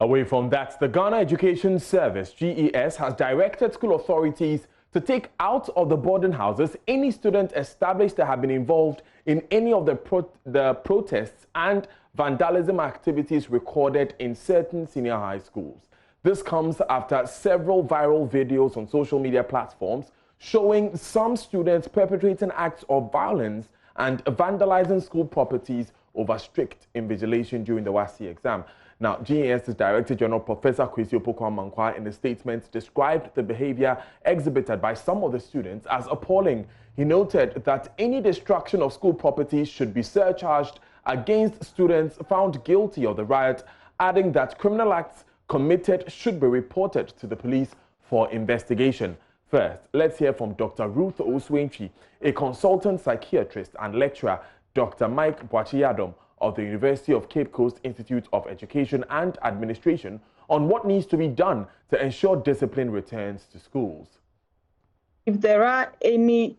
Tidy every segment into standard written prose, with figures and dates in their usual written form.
Away from that, the Ghana Education Service, GES, has directed school authorities to take out of the boarding houses any student established that have been involved in any of the protests and vandalism activities recorded in certain senior high schools. This comes after several viral videos on social media platforms showing some students perpetrating acts of violence and vandalizing school properties over strict invigilation during the WASSCE exam. Now, GES's Director General Professor Kwesi Opoku-Amankwa in a statement described the behavior exhibited by some of the students as appalling. He noted that any destruction of school properties should be surcharged against students found guilty of the riot, adding that criminal acts committed should be reported to the police for investigation. First, let's hear from Dr. Ruth Oswenchi, a consultant psychiatrist and lecturer, Dr. Mike Boachiyadom of the University of Cape Coast Institute of Education and Administration on what needs to be done to ensure discipline returns to schools. If there are any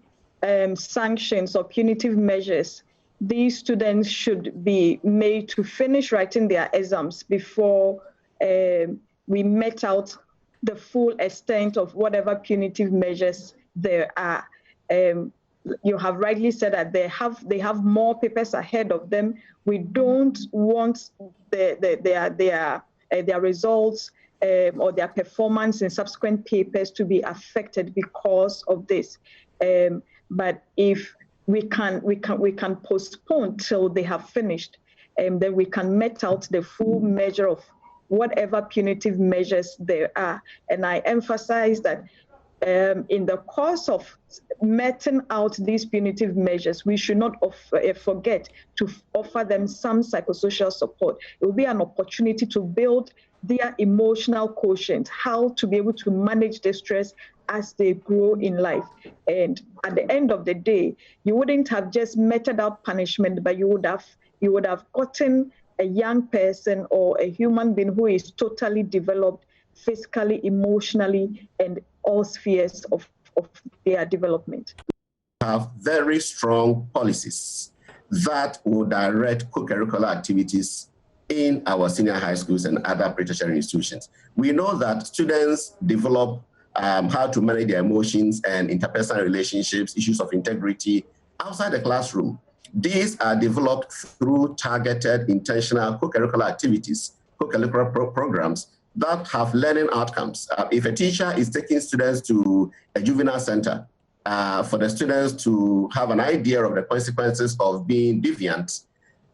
sanctions or punitive measures, these students should be made to finish writing their exams before we met out the full extent of whatever punitive measures there are. You have rightly said that they have more papers ahead of them. We don't want their results or their performance in subsequent papers to be affected because of this. But if we can postpone till they have finished, then we can met out the full measure of whatever punitive measures there are. And I emphasize that in the course of meting out these punitive measures, we should not forget to offer them some psychosocial support. It will be an opportunity to build their emotional quotient, how to be able to manage the stress as they grow in life. And at the end of the day, you wouldn't have just meted out punishment, but you would have gotten a young person or a human being who is totally developed physically, emotionally, and all spheres of their development. Have very strong policies that will direct co-curricular activities in our senior high schools and other pre-tertiary institutions. We know that students develop how to manage their emotions and interpersonal relationships, issues of integrity outside the classroom. These are developed through targeted, intentional co-curricular activities, co-curricular programs that have learning outcomes. If a teacher is taking students to a juvenile center for the students to have an idea of the consequences of being deviant,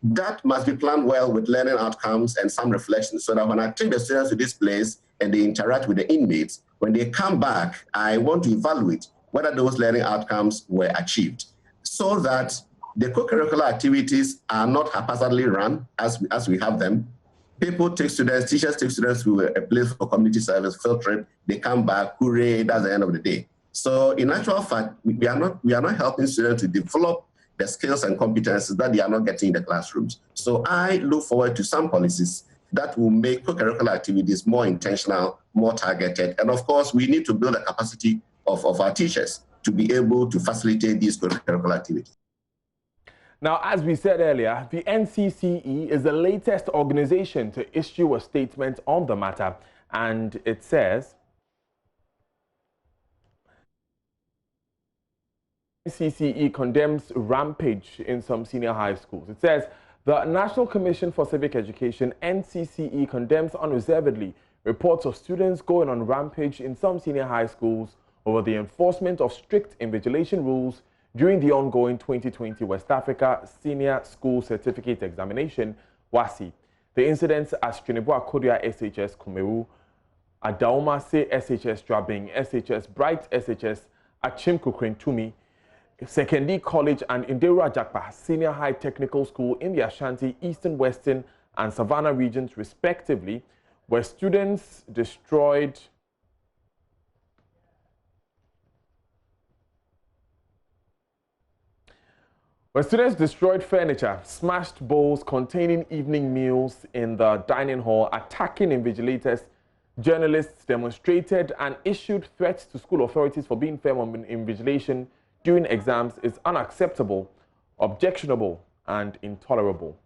that must be planned well with learning outcomes and some reflection, so that when I take the students to this place and they interact with the inmates, when they come back, I want to evaluate whether those learning outcomes were achieved, so that the co-curricular activities are not haphazardly run as we have them. People take students, teachers take students to a place for community service, field trip, they come back, hooray, that's the end of the day. So in actual fact, we are not helping students to develop the skills and competences that they are not getting in the classrooms. So I look forward to some policies that will make co-curricular activities more intentional, more targeted. And of course, we need to build the capacity of our teachers to be able to facilitate these co-curricular activities. Now, as we said earlier, the NCCE is the latest organization to issue a statement on the matter, and it says, NCCE condemns rampage in some senior high schools. It says, the National Commission for Civic Education, NCCE, condemns unreservedly reports of students going on rampage in some senior high schools over the enforcement of strict invigilation rules during the ongoing 2020 West Africa Senior School Certificate Examination, WASSCE. The incidents at Trinidad Kodia SHS Kumewu, Adaomase SHS Drabing, SHS Bright SHS Achim Kukrentumi, Sekendi College and Inderu Ajakpa Senior High Technical School in the Ashanti, Eastern, Western and Savannah regions respectively, where students destroyed furniture, smashed bowls containing evening meals in the dining hall, attacking invigilators, journalists demonstrated and issued threats to school authorities for being firm on invigilation during exams is unacceptable, objectionable, and intolerable.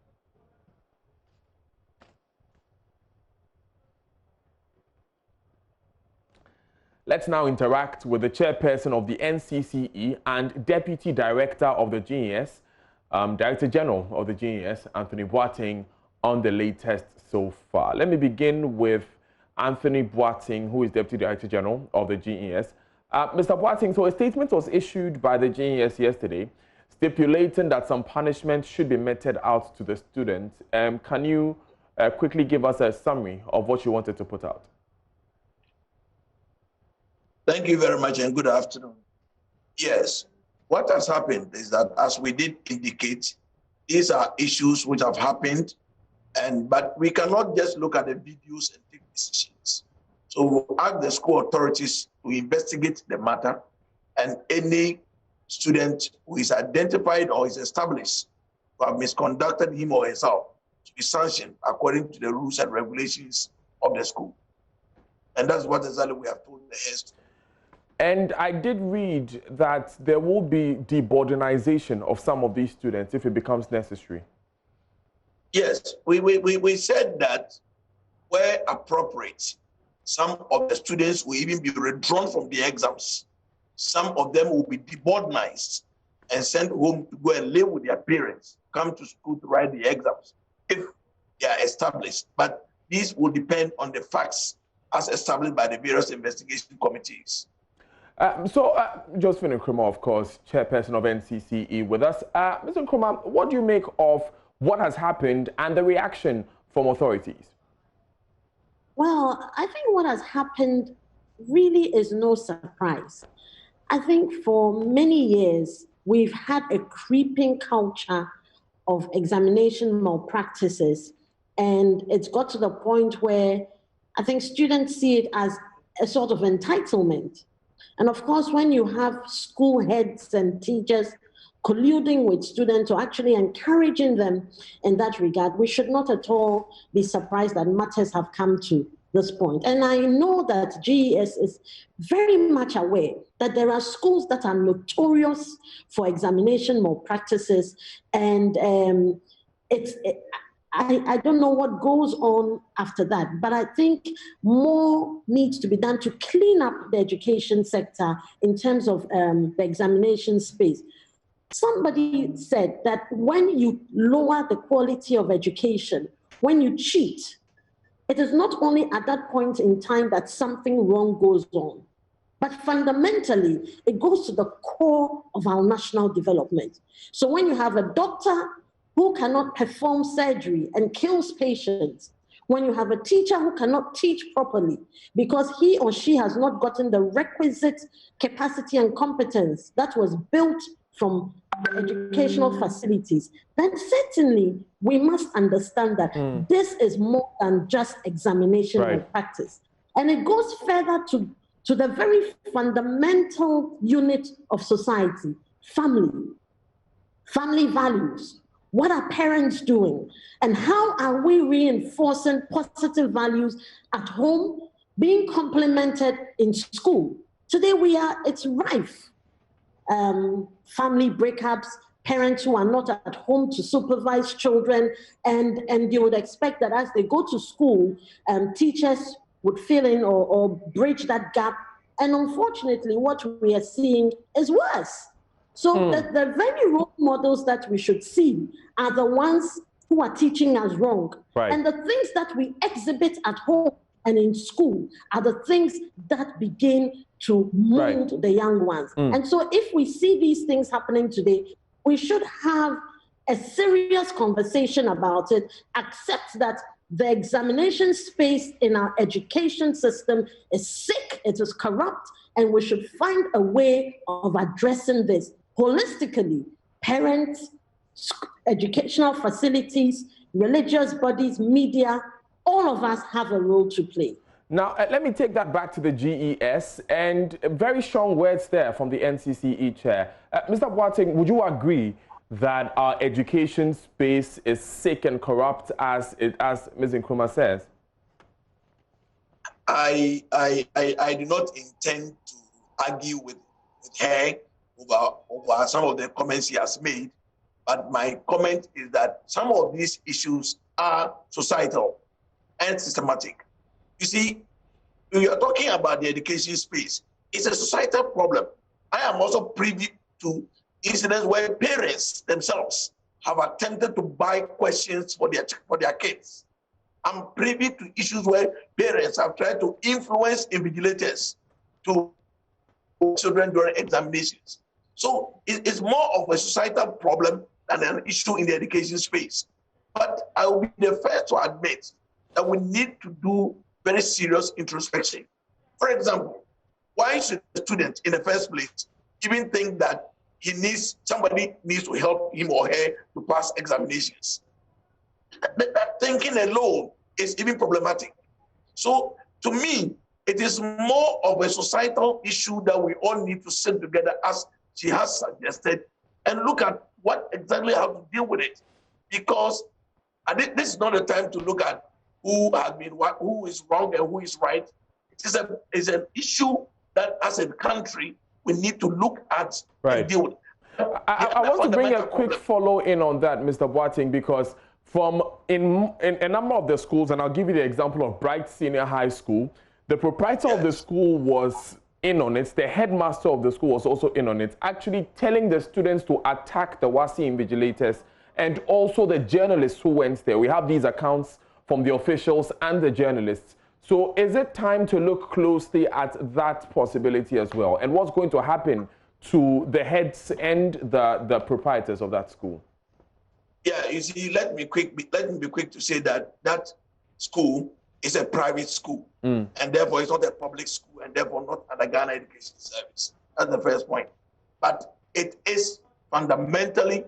Let's now interact with the chairperson of the NCCE and Deputy Director of the GES, Director General of the GES, Anthony Boateng, on the latest so far. Let me begin with Anthony Boateng, who is Deputy Director General of the GES. Mr. Boateng, so a statement was issued by the GES yesterday stipulating that some punishment should be meted out to the students. Can you quickly give us a summary of what you wanted to put out? Thank you very much and good afternoon. Yes, what has happened is that, as we did indicate, these are issues which have happened, but we cannot just look at the videos and take decisions. So we'll ask the school authorities to investigate the matter, and any student who is identified or is established to have misconducted him or herself to be sanctioned according to the rules and regulations of the school. And that's what exactly we have told the heads. And I did read that there will be deboardinization of some of these students if it becomes necessary. Yes, we said that where appropriate, some of the students will even be withdrawn from the exams. Some of them will be deboardinized and sent home to go and live with their parents, come to school to write the exams if they are established. But these will depend on the facts as established by the various investigation committees. Josephine Nkrumah, of course, chairperson of NCCE with us. Mr. Nkrumah, what do you make of what has happened and the reaction from authorities? Well, I think what has happened really is no surprise. I think for many years, we've had a creeping culture of examination malpractices, and it's got to the point where I think students see it as a sort of entitlement. And of course, when you have school heads and teachers colluding with students or actually encouraging them in that regard, we should not at all be surprised that matters have come to this point. And I know that GES is very much aware that there are schools that are notorious for examination malpractices, and I don't know what goes on after that, but I think more needs to be done to clean up the education sector in terms of the examination space. Somebody said that when you lower the quality of education, when you cheat, it is not only at that point in time that something wrong goes on, but fundamentally, it goes to the core of our national development. So when you have a doctor who cannot perform surgery and kills patients, when you have a teacher who cannot teach properly because he or she has not gotten the requisite capacity and competence that was built from the educational facilities, then certainly we must understand that this is more than just examination and practice. And it goes further to the very fundamental unit of society, family values. What are parents doing? And how are we reinforcing positive values at home, being complemented in school? Today it's rife. Family breakups, parents who are not at home to supervise children, and you would expect that as they go to school, teachers would fill in or bridge that gap. And unfortunately, what we are seeing is worse. So the very role models that we should see are the ones who are teaching us wrong. And the things that we exhibit at home and in school are the things that begin to mold the young ones. And so if we see these things happening today, we should have a serious conversation about it, accept that the examination space in our education system is sick, it is corrupt, and we should find a way of addressing this holistically. Parents, educational facilities, religious bodies, media, all of us have a role to play. Now, let me take that back to the GES, and very strong words there from the NCCE chair. Mr. Boateng, would you agree that our education space is sick and corrupt, as Ms. Nkrumah says? I do not intend to argue with her over some of the comments he has made, but my comment is that some of these issues are societal and systematic. You see, we are talking about the education space. It's a societal problem. I am also privy to incidents where parents themselves have attempted to buy questions for their kids. I'm privy to issues where parents have tried to influence invigilators to children during examinations. So it's more of a societal problem than an issue in the education space. But I will be the first to admit that we need to do very serious introspection. For example, why should a student in the first place even think that somebody needs to help him or her to pass examinations? That thinking alone is even problematic. So to me, it is more of a societal issue that we all need to sit together, as she has suggested, and look at what exactly how to deal with it. Because this is not the time to look at who is wrong and who is right. It's an issue that as a country we need to look at and deal with. I want to bring a quick follow-in on that, Mr. Boateng, because in a number of the schools, and I'll give you the example of Bright Senior High School, the proprietor of the school was in on it, the headmaster of the school was also in on it, actually telling the students to attack the WASI invigilators and also the journalists who went there. We have these accounts from the officials and the journalists. So is it time to look closely at that possibility as well? And what's going to happen to the heads and the proprietors of that school? Yeah, you see, let me be quick to say that that school is a private school, and therefore it's not a public school, and therefore not under Ghana Education Service. That's the first point. But it is fundamentally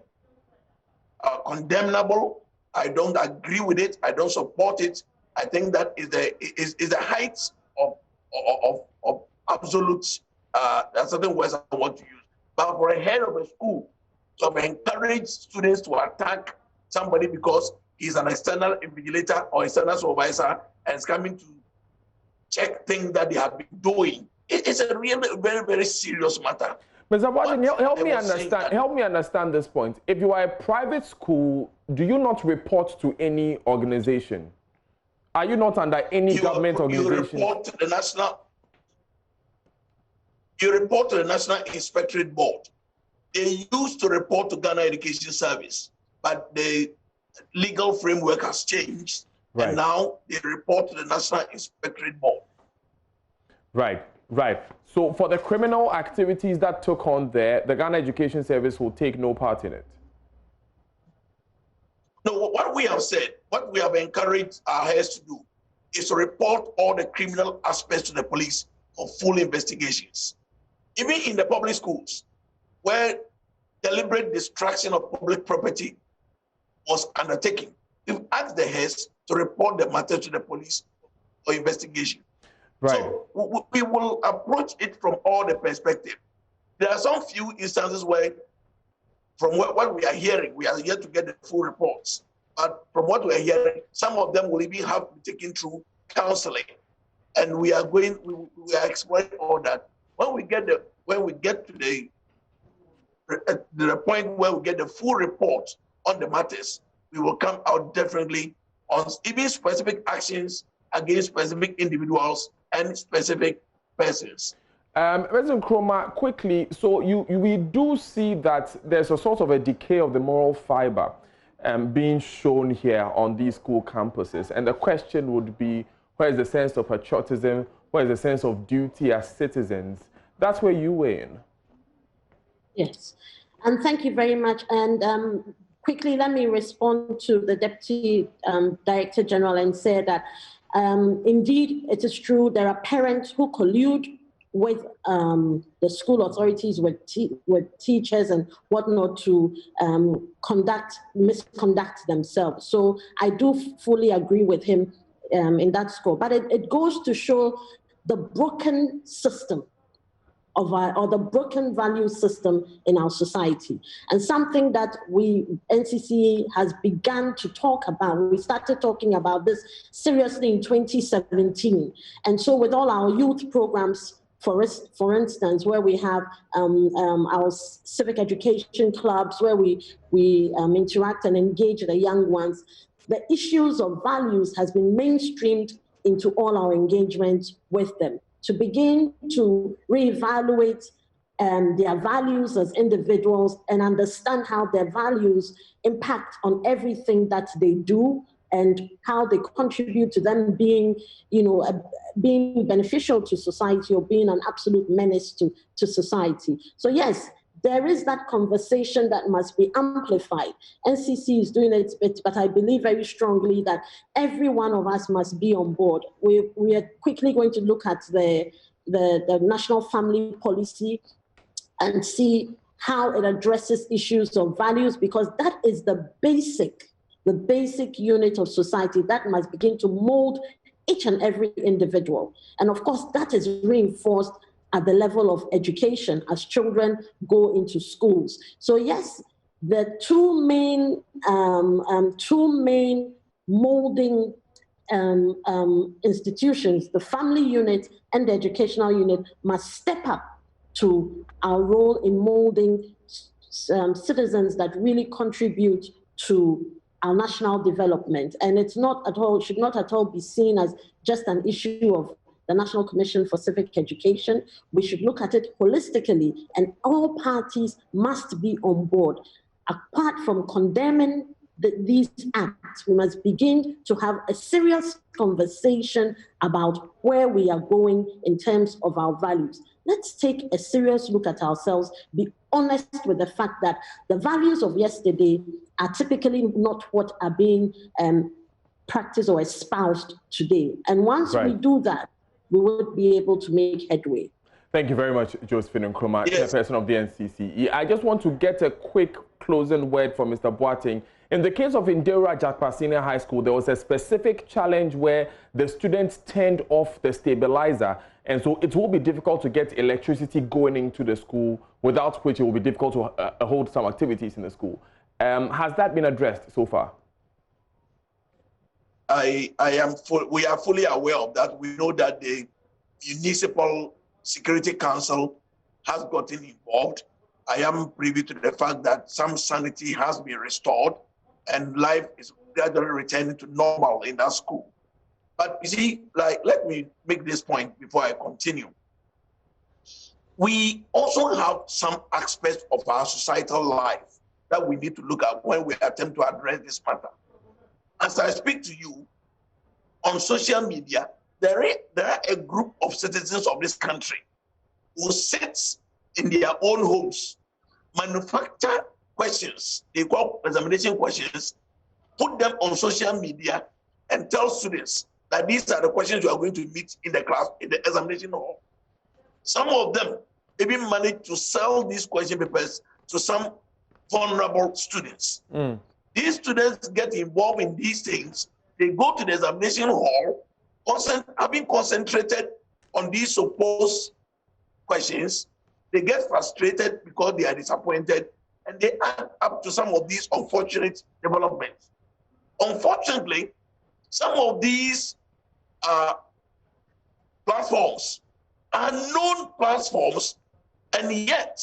condemnable. I don't agree with it. I don't support it. I think that is the height of absolute. That's certain words I want to use. But for a head of a school to encourage students to attack somebody because he's an external invigilator or external supervisor and is coming to check things that they have been doing, it's a really very, very serious matter. Mr. Boateng, help me understand this point. If you are a private school, do you not report to any organization? Are you not under any government organization? You report to the National Inspectorate Board. They used to report to Ghana Education Service, but the legal framework has changed, and now they report to the National Inspectorate Board. Right. So for the criminal activities that took on there, the Ghana Education Service will take no part in it? No, what we have said, what we have encouraged our heads to do is to report all the criminal aspects to the police for full investigations. Even in the public schools, where deliberate destruction of public property was undertaken, we've asked the heads to report the matter to the police for investigation. So we will approach it from all the perspectives. There are some few instances where, from what we are hearing, we are yet to get the full reports. But from what we are hearing, some of them will even have to be taken through counseling, and we are exploring all that. When we get to the point where we get the full report on the matters, we will come out differently on even specific actions against specific individuals and specific persons. President Nkrumah, quickly, so we do see that there's a sort of a decay of the moral fiber being shown here on these school campuses. And the question would be, where is the sense of patriotism? Where is the sense of duty as citizens? That's where you weigh in. Yes, and thank you very much. And quickly, let me respond to the Deputy Director General and say that indeed, it is true, there are parents who collude with the school authorities, with teachers and whatnot to misconduct themselves. So I do fully agree with him in that score. But it goes to show the broken system or the broken value system in our society, and something that NCCA has begun to talk about. We started talking about this seriously in 2017, and so with all our youth programs, for instance, where we have our civic education clubs, where we interact and engage the young ones, the issues of values has been mainstreamed into all our engagement with them, to begin to reevaluate their values as individuals and understand how their values impact on everything that they do and how they contribute to them being, being beneficial to society or being an absolute menace to society. So yes, there is that conversation that must be amplified. NCC is doing its bit, but I believe very strongly that every one of us must be on board. We are quickly going to look at the national family policy and see how it addresses issues of values, because that is the basic unit of society that must begin to mold each and every individual. And of course, that is reinforced at the level of education as children go into schools. So yes, the two main molding institutions, the family unit and the educational unit, must step up to our role in molding citizens that really contribute to our national development. And it's not at all, should not at all be seen as just an issue of the National Commission for Civic Education. We should look at it holistically, and all parties must be on board. Apart from condemning these acts, we must begin to have a serious conversation about where we are going in terms of our values. Let's take a serious look at ourselves, be honest with the fact that the values of yesterday are typically not what are being practiced or espoused today. And once we do that, we would be able to make headway. Thank you very much, Josephine Nkrumah, chairperson of the NCCE. I just want to get a quick closing word from Mr. Boateng. In the case of Indira Jatpa Senior High School, there was a specific challenge where the students turned off the stabilizer, and so it will be difficult to get electricity going into the school, without which it will be difficult to hold some activities in the school. Has that been addressed so far? We are fully aware of that. We know that the Municipal Security Council has gotten involved. I am privy to the fact that some sanity has been restored and life is gradually returning to normal in that school. But you see, let me make this point before I continue. We also have some aspects of our societal life that we need to look at when we attempt to address this matter. As I speak to you, on social media, there are a group of citizens of this country who sits in their own homes, manufacture questions, they call examination questions, put them on social media, and tell students that these are the questions you are going to meet in the class, in the examination hall. Some of them even manage to sell these question papers to some vulnerable students. These students get involved in these things. They go to the examination hall, having concentrated on these supposed questions. They get frustrated because they are disappointed, and they add up to some of these unfortunate developments. Unfortunately, some of these platforms are known platforms, and yet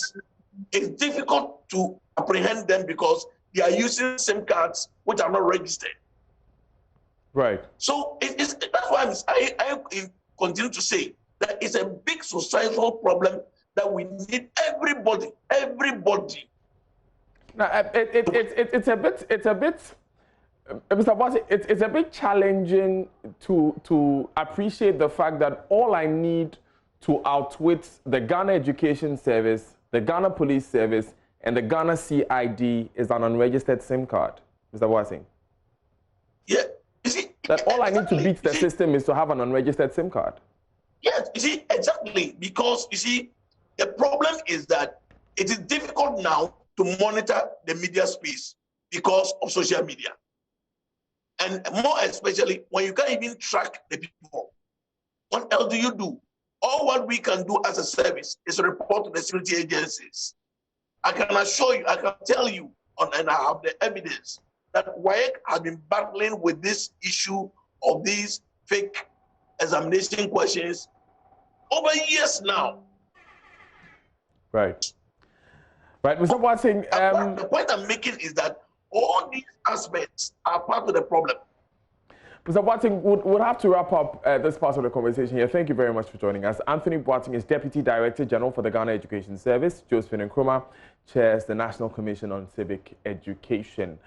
it's difficult to apprehend them because they are using SIM cards which are not registered. Right. So that's why I continue to say that it's a big societal problem that we need everybody. Now, it's a bit, Mr. Boateng, it's a bit challenging to appreciate the fact that all I need to outwit the Ghana Education Service, the Ghana Police Service, and the Ghana CID is an unregistered SIM card, Mr. Boateng. Yeah, you see, that all I need to beat the system is to have an unregistered SIM card. Yes, you see, exactly, because you see, the problem is that it is difficult now to monitor the media space because of social media. And more especially when you can't even track the people. What else do you do? All what we can do as a service is report to the security agencies. I can assure you, I can tell you, and I have the evidence, that WAEC has been battling with this issue of these fake examination questions over years now. Right. Right, Mr. Boateng. The point I'm making is that all these aspects are part of the problem. Mr. Boateng, would have to wrap up this part of the conversation here. Thank you very much for joining us. Anthony Boateng is Deputy Director General for the Ghana Education Service. Josephine Nkrumah chairs the National Commission on Civic Education.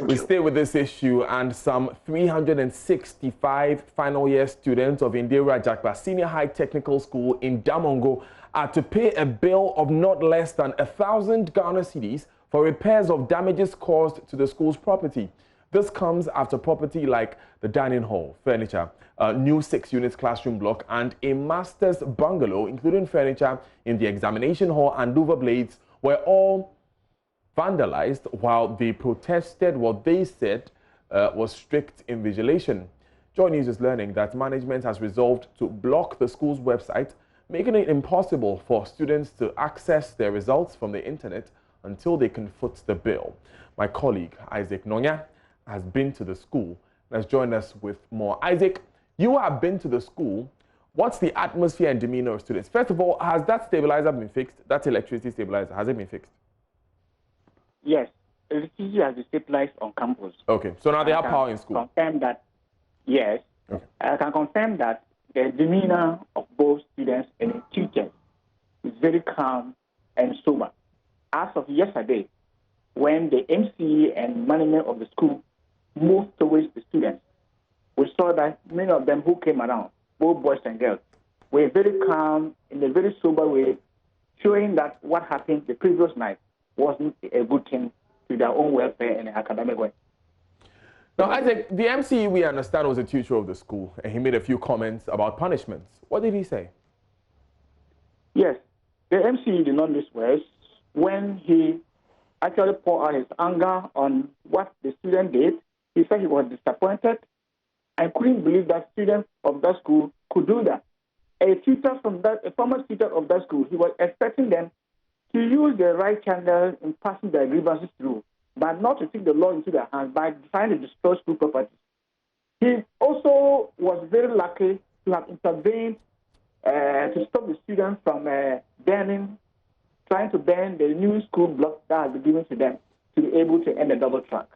We stay with this issue, and some 365 final year students of Indira Jakba Senior High Technical School in Damongo are to pay a bill of not less than 1,000 Ghana cedis for repairs of damages caused to the school's property. This comes after property like the dining hall, furniture, a new 6-unit classroom block, and a master's bungalow, including furniture in the examination hall and louver blades, were all vandalized while they protested what they said was strict invigilation. JoyNews is learning that management has resolved to block the school's website, making it impossible for students to access their results from the internet until they can foot the bill. My colleague, Isaac Nonya, has been to the school and has joined us with more. Isaac, you have been to the school. What's the atmosphere and demeanor of students? First of all, has that stabilizer been fixed? That electricity stabilizer, has it been fixed? Yes, electricity has been stabilized on campus. Okay, so now they have power in school. Confirm that, yes. Okay. I can confirm that the demeanor of both students and teachers is very calm and sober. As of yesterday, when the MC and management of the school moved towards the students, we saw that many of them who came around, both boys and girls, were very calm in a very sober way, showing that what happened the previous night wasn't a good thing to their own welfare and academic way. Now, Isaac, the MC, we understand, was a teacher of the school, and he made a few comments about punishments. What did he say? Yes, the MC did not miss words when he actually poured out his anger on what the student did. He said he was disappointed and couldn't believe that students of that school could do that. A former tutor of that school, he was expecting them to use the right channel in passing their grievances through, but not to take the law into their hands by trying to destroy school property. He also was very lucky to have intervened to stop the students from trying to burn the new school block that has been given to them to be able to end the double track.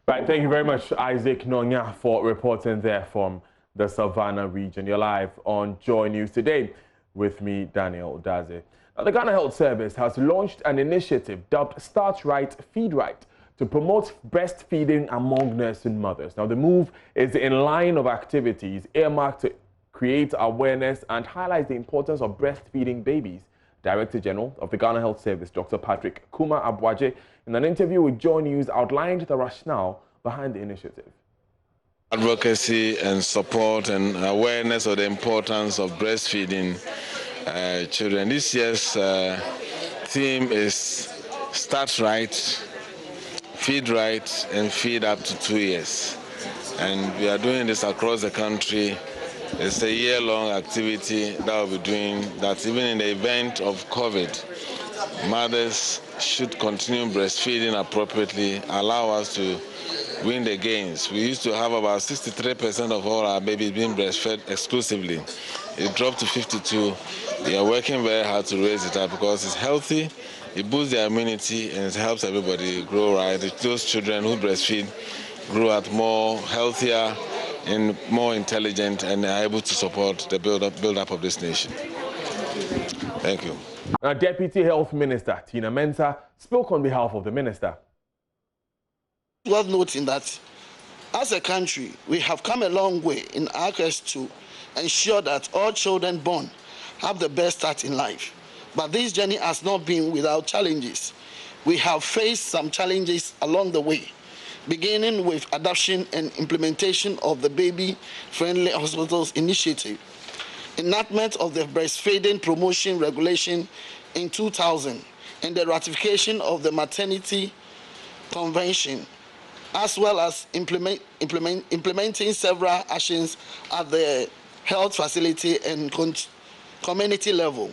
Right, thank you very much, Isaac Nonya, for reporting there from the Savannah region. You're live on Joy News today with me, Daniel Daze. Now, the Ghana Health Service has launched an initiative dubbed Start Right, Feed Right to promote breastfeeding among nursing mothers. Now, the move is in line of activities earmarked to create awareness and highlight the importance of breastfeeding babies. Director General of the Ghana Health Service, Dr. Patrick Kuma Abwaje, in an interview with JoyNews, outlined the rationale behind the initiative. Advocacy and support and awareness of the importance of breastfeeding children. This year's theme is Start Right, Feed Right, and Feed up to 2 years. And we are doing this across the country. It's a year-long activity that we'll be doing that even in the event of COVID, mothers should continue breastfeeding appropriately, allow us to win the gains. We used to have about 63% of all our babies being breastfed exclusively. It dropped to 52. We are working very hard to raise it up because it's healthy, it boosts their immunity, and it helps everybody grow right. Those children who breastfeed grow up more healthier and more intelligent and are able to support the build-up of this nation. Thank you. Now, Deputy Health Minister Tina Mensah spoke on behalf of the minister. Worth noting that as a country, we have come a long way in our quest to ensure that all children born have the best start in life. But this journey has not been without challenges. We have faced some challenges along the way, beginning with adoption and implementation of the Baby-Friendly Hospitals Initiative, enactment of the Breastfeeding Promotion Regulation in 2000, and the ratification of the Maternity Convention, as well as implementing several actions at the health facility and community level.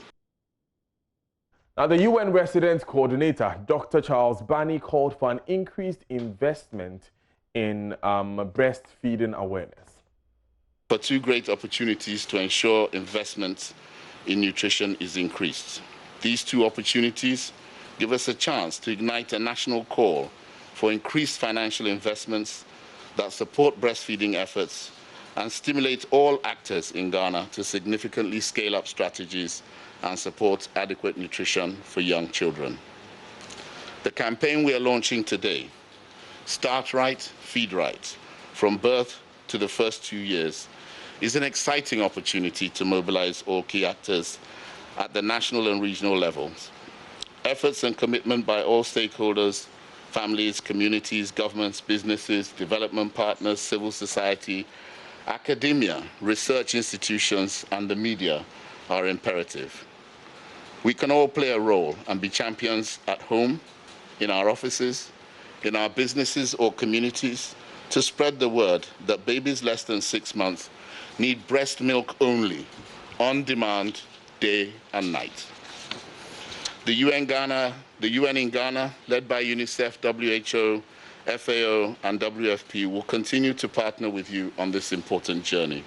Now, the UN Resident Coordinator, Dr. Charles Bani, called for an increased investment in breastfeeding awareness. For two great opportunities to ensure investment in nutrition is increased. These two opportunities give us a chance to ignite a national call for increased financial investments that support breastfeeding efforts and stimulate all actors in Ghana to significantly scale up strategies and support adequate nutrition for young children. The campaign we are launching today, Start Right, Feed Right, from birth to the first 2 years, is an exciting opportunity to mobilize all key actors at the national and regional levels. Efforts and commitment by all stakeholders, families, communities, governments, businesses, development partners, civil society, academia, research institutions, and the media are imperative. We can all play a role and be champions at home, in our offices, in our businesses or communities, to spread the word that babies less than 6 months need breast milk only, on demand, day and night. The UN in Ghana, led by UNICEF, WHO, FAO, and WFP, will continue to partner with you on this important journey.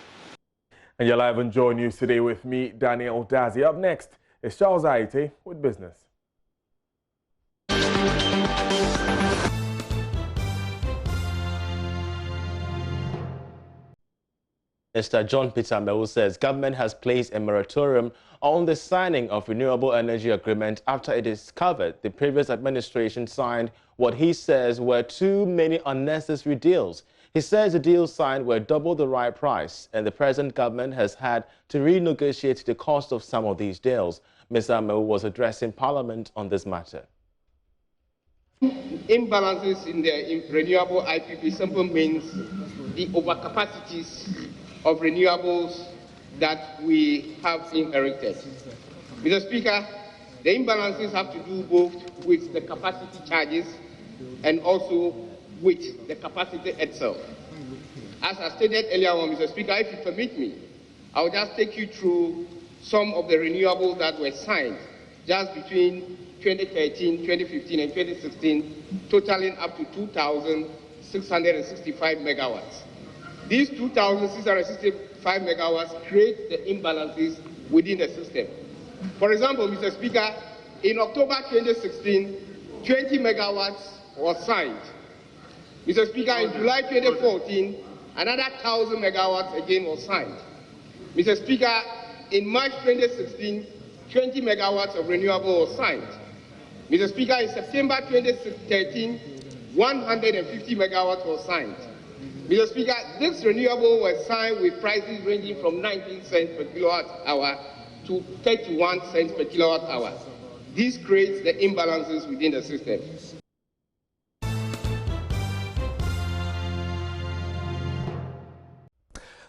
And you're live on Joy News today with me, Daniel Dazi. Up next is Charles Aite with business. Mr. John Peter Mewu says government has placed a moratorium on the signing of renewable energy agreement after it discovered the previous administration signed what he says were too many unnecessary deals. He says the deals signed were double the right price, and the present government has had to renegotiate the cost of some of these deals. Mr. Mewu was addressing Parliament on this matter. Imbalances in the renewable IPP simply means the overcapacities of renewables that we have inherited. Mr. Speaker, the imbalances have to do both with the capacity charges and also with the capacity itself. As I stated earlier on, Mr. Speaker, if you permit me, I will just take you through some of the renewables that were signed just between 2013, 2015, and 2016, totaling up to 2,665 megawatts. These 2,665 megawatts create the imbalances within the system. For example, Mr. Speaker, in October 2016, 20 megawatts was signed. Mr. Speaker, in July 2014, another 1,000 megawatts again was signed. Mr. Speaker, in March 2016, 20 megawatts of renewable was signed. Mr. Speaker, in September 2013, 150 megawatts was signed. Mr. Speaker, this renewable was signed with prices ranging from 19 cents per kilowatt hour to 31 cents per kilowatt hour. This creates the imbalances within the system.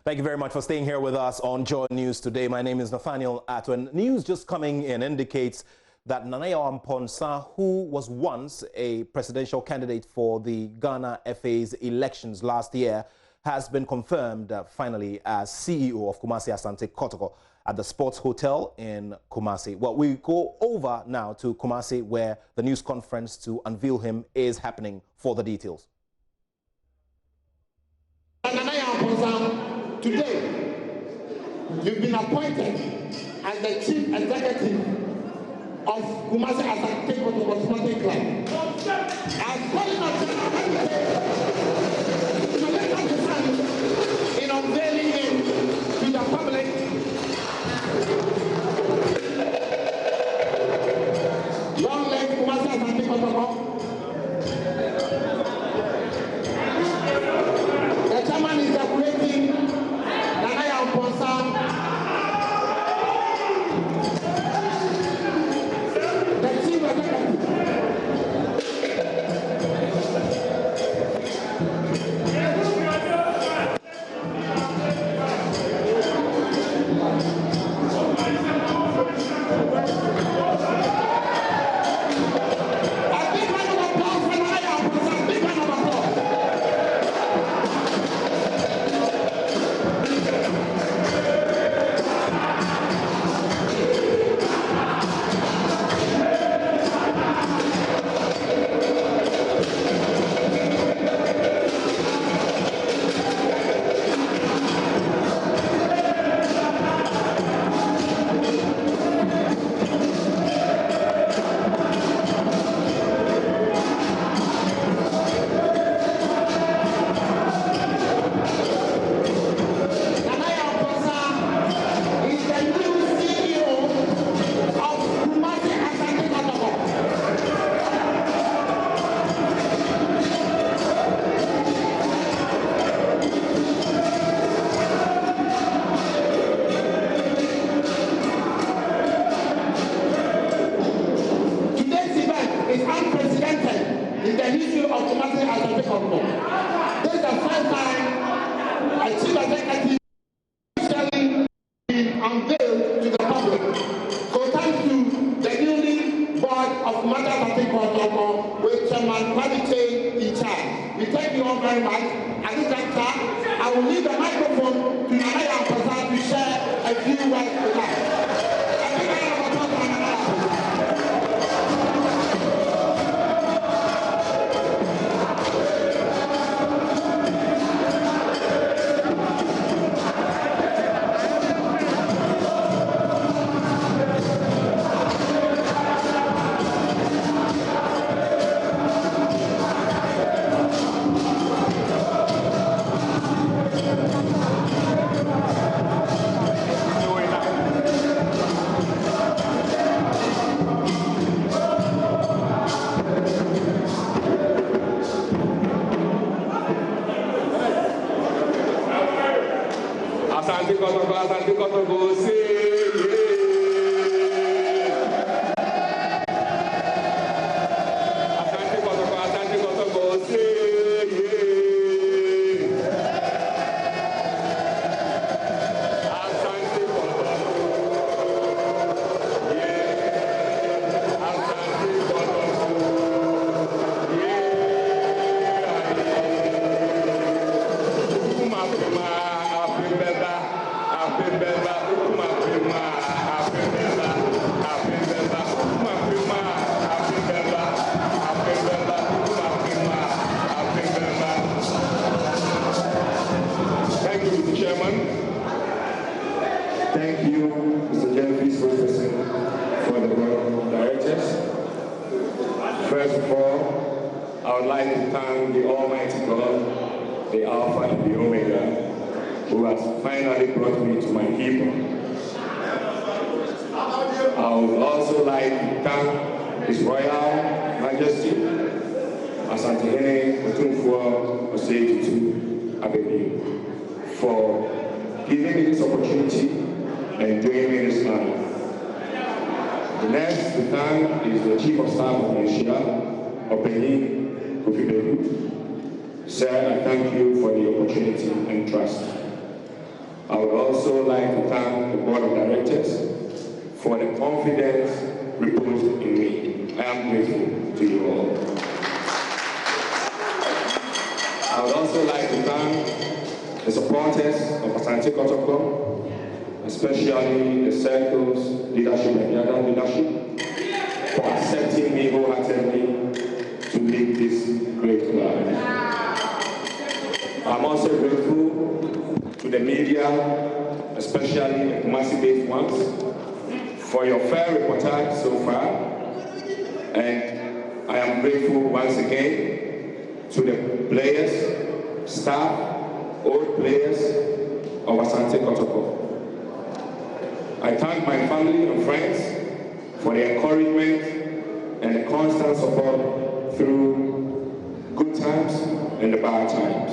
Thank you very much for staying here with us on Joy News today. My name is Nathaniel Atwin. News just coming in indicates that Nana Yaw Amponsah, who was once a presidential candidate for the Ghana FA's elections last year, has been confirmed finally as CEO of Kumasi Asante Kotoko at the Sports Hotel in Kumasi. Well, we go over now to Kumasi, where the news conference to unveil him is happening. For the details. Nana Yaw Amponsah, today you've been appointed as the Chief Executive of Kumasi Asante Kotoko Sporting Club. As calling on in unveiling him to the public. Long live Kumasi Asante Kotoko. The chairman is decorating Nana Yaw Amponsah unprecedented in the history of Kumasi Asante Kotoko. This is the first time a chief executive officially been unveiled to the public. So thanks to the newly board of Kumasi Asante Kotoko with Chairman Kwadiche in charge. We thank you all very much. At this juncture, I will leave the microphone to Nana Yampasa to share a few words with us. Asante Kotoko, Thank you, Mr. Jeffries, for the board of directors. First of all, I would like to thank the Almighty God, the Alpha and the Omega, who has finally brought me to my people. I would also like to thank His Royal Majesty, Asantehene Otunfuo Osei Abebi, for giving me this opportunity and doing me this honor. The next to thank is the Chief of Staff of Malaysia, Openi Kofi Behu. Sir, I thank you for the opportunity and trust. I would also like to thank the Board of Directors for the confidence reposed in me. I am grateful to you all. I would also like to thank the supporters of Asante Kotoko, especially the circles, leadership and the other leadership, for accepting me wholeheartedly to lead this great club. I'm also grateful to the media, especially the Kumasi-based ones, for your fair reportage so far. And I am grateful once again to the players, staff, old players of Asante Kotoko. I thank my family and friends for the encouragement and the constant support through good times and the bad times.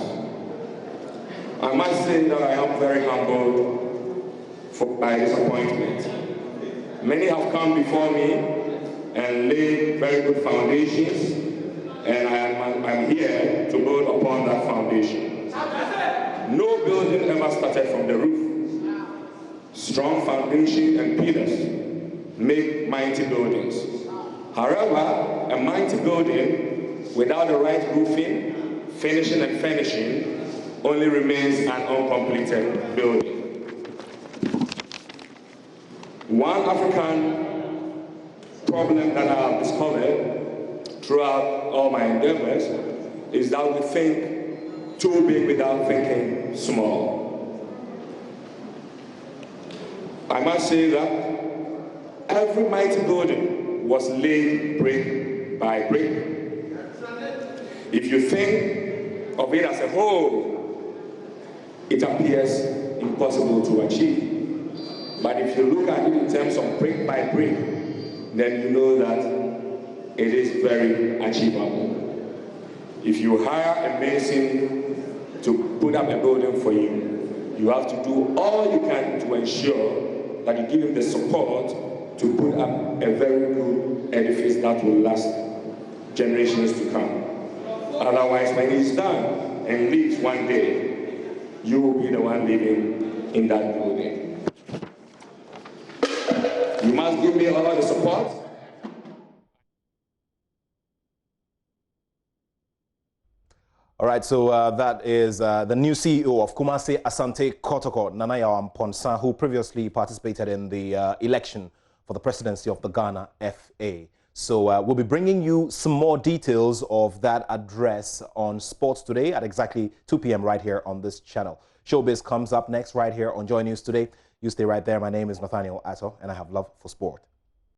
I must say that I am very humbled by this appointment. Many have come before me and laid very good foundations, and I'm here to build upon that foundation. No building ever started from the roof. Strong foundation and pillars make mighty buildings. However, a mighty building without the right roofing, finishing and furnishing only remains an uncompleted building. One African problem that I have discovered throughout all my endeavors is that we think too big without thinking small. I must say that every mighty building was laid brick by brick. If you think of it as a whole, it appears impossible to achieve. But if you look at it in terms of brick by brick, then you know that it is very achievable. If you hire a mason to put up a building for you, you have to do all you can to ensure that you give him the support to put up a very good edifice that will last generations to come. Otherwise, when it's done and leaves one day, you will be the one living in that building. You must give me all the support. All right, so that is the new CEO of Kumasi Asante Kotoko, Nanayawa Mponsa, who previously participated in the election for the presidency of the Ghana FA. So we'll be bringing you some more details of that address on Sports Today at exactly 2 p.m. right here on this channel. Showbiz comes up next right here on Joy News Today. You stay right there. My name is Nathaniel Atto, and I have love for sport.